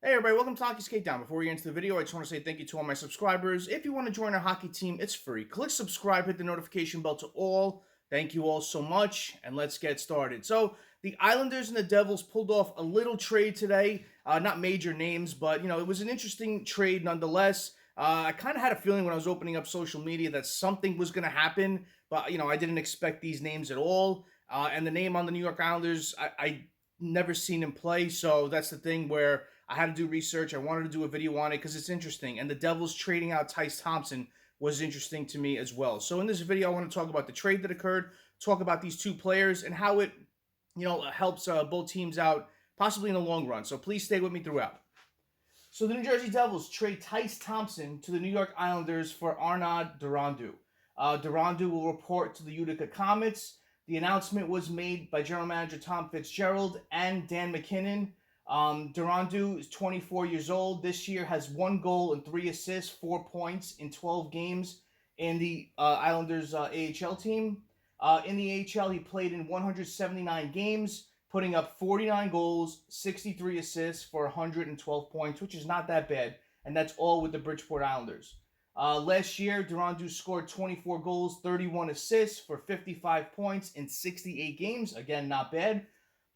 Hey everybody, welcome to Hockey Skate Down. Before we get into the video, I just want to say thank you to all my subscribers. If you want to join our hockey team, it's free. Click subscribe, hit the notification bell to all. Thank you all so much, and let's get started. So, the Islanders and the Devils pulled off a little trade today. Not major names, but, it was an interesting trade nonetheless. I kind of had a feeling when I was opening up social media that something was going to happen, but, I didn't expect these names at all. And the name on the New York Islanders, I never seen him play, so that's the thing where I had to do research. I wanted to do a video on it because it's interesting. And the Devils trading out Tyce Thompson was interesting to me as well. So in this video, I want to talk about the trade that occurred, talk about these two players and how it, helps both teams out, possibly in the long run. So please stay with me throughout. So the New Jersey Devils trade Tyce Thompson to the New York Islanders for Arnaud Durandeau. Durandeau will report to the Utica Comets. The announcement was made by General Manager Tom Fitzgerald and Dan McKinnon. Durandeau is 24 years old. This year has 1 goal and 3 assists, 4 points in 12 games in the Islanders AHL team. In the AHL, he played in 179 games, putting up 49 goals, 63 assists for 112 points, which is not that bad, and that's all with the Bridgeport Islanders. Last year, Durandeau scored 24 goals, 31 assists for 55 points in 68 games. Again, not bad.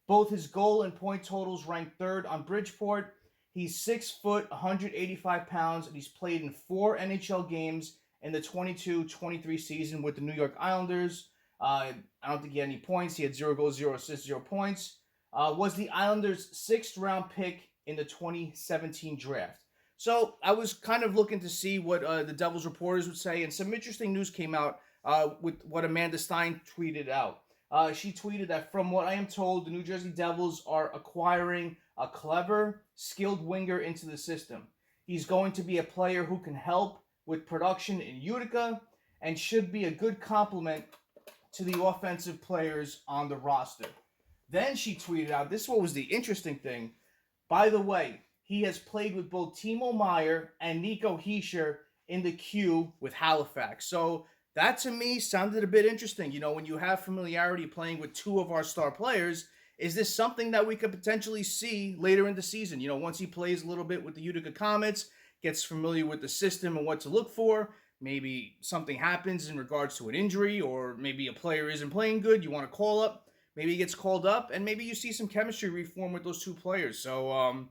Both his goal and point totals ranked third on Bridgeport. He's 6 foot, 185 pounds, and he's played in 4 NHL games in the 22-23 season with the New York Islanders. I don't think he had any points. He had 0 goals, 0 assists, 0 points. Was the Islanders' 6th round pick in the 2017 draft. So I was kind of looking to see what the Devils reporters would say, and some interesting news came out with what Amanda Stein tweeted out. She tweeted that, from what I am told, the New Jersey Devils are acquiring a clever, skilled winger into the system. He's going to be a player who can help with production in Utica and should be a good complement to the offensive players on the roster. Then she tweeted out, this was the interesting thing. By the way, he has played with both Timo Meier and Nico Hischier in the queue with Halifax. So that to me sounded a bit interesting. When you have familiarity playing with 2 of our star players, is this something that we could potentially see later in the season? Once he plays a little bit with the Utica Comets, gets familiar with the system and what to look for, maybe something happens in regards to an injury, or maybe a player isn't playing good, you want to call up, maybe he gets called up, and maybe you see some chemistry reform with those 2 players. So,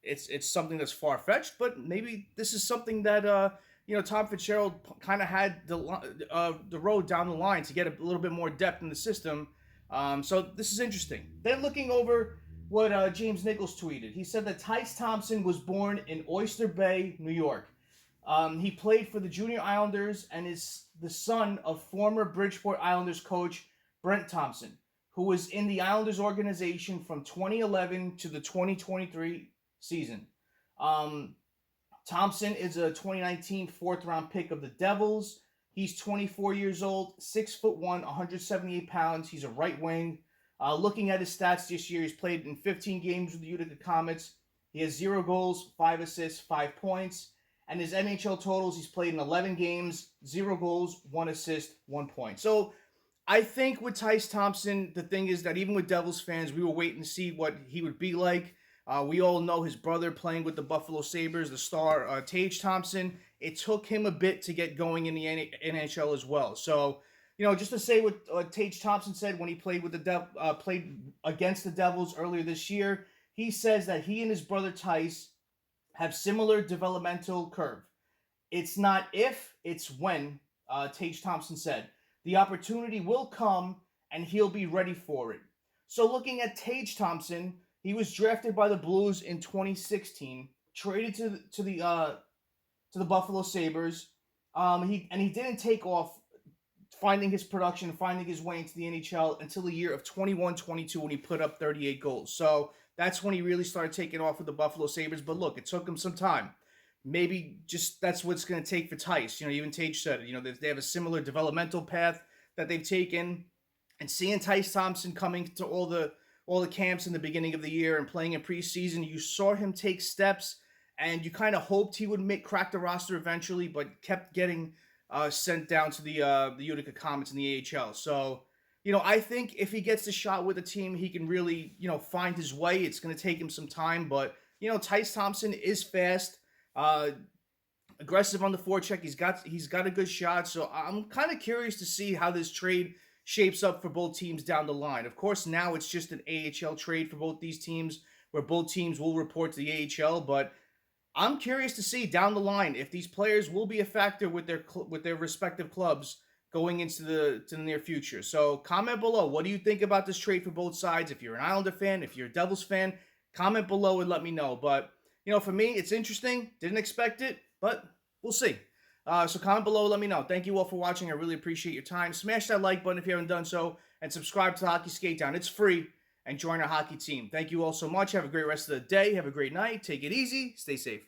it's something that's far-fetched, but maybe this is something that, Tom Fitzgerald kind of had the road down the line to get a little bit more depth in the system. So this is interesting. Then looking over what James Nichols tweeted, he said that Tyce Thompson was born in Oyster Bay, New York. He played for the Junior Islanders and is the son of former Bridgeport Islanders coach Brent Thompson, who was in the Islanders organization from 2011 to the 2023 season. Thompson is a 2019 4th-round pick of the Devils. He's 24 years old, 6'1", 178 pounds. He's a right wing. Looking at his stats this year, he's played in 15 games with the Utica Comets. He has 0 goals, 5 assists, 5 points. And his NHL totals, he's played in 11 games, 0 goals, 1 assist, 1 point. So I think with Tyce Thompson, the thing is that even with Devils fans, we were waiting to see what he would be like. We all know his brother playing with the Buffalo Sabres, the star Tage Thompson. It took him a bit to get going in the NHL as well. So, just to say what Tage Thompson said when he played with played against the Devils earlier this year, he says that he and his brother Tyce have similar developmental curve. It's not if, it's when, Tage Thompson said. The opportunity will come, and he'll be ready for it. So looking at Tage Thompson, he was drafted by the Blues in 2016, traded to the Buffalo Sabres. He didn't take off finding his production, finding his way into the NHL until the year of 21-22 when he put up 38 goals. So that's when he really started taking off with the Buffalo Sabres. But look, it took him some time. Maybe just that's what it's going to take for Tyce. Even Tage said it. They have a similar developmental path that they've taken. And seeing Tyce Thompson coming to all the camps in the beginning of the year and playing in preseason, you saw him take steps, and you kind of hoped he would crack the roster eventually, but kept getting sent down to the Utica Comets in the AHL. So, I think if he gets the shot with the team, he can really, find his way. It's going to take him some time, but Tyce Thompson is fast, aggressive on the forecheck. He's got a good shot. So I'm kind of curious to see how this trade shapes up for both teams down the line. Of course, now it's just an AHL trade for both these teams, where both teams will report to the AHL, but I'm curious to see down the line if these players will be a factor with their respective clubs going into the near future. So comment below. What do you think about this trade for both sides? If you're an Islander fan, if you're a Devils fan, comment below and let me know. But, for me, it's interesting. Didn't expect it, but we'll see. So comment below, let me know. Thank you all for watching. I really appreciate your time. Smash that like button if you haven't done so, and subscribe to the Hockey Skate Down. It's free, and join our hockey team. Thank you all so much. Have a great rest of the day. Have a great night. Take it easy. Stay safe.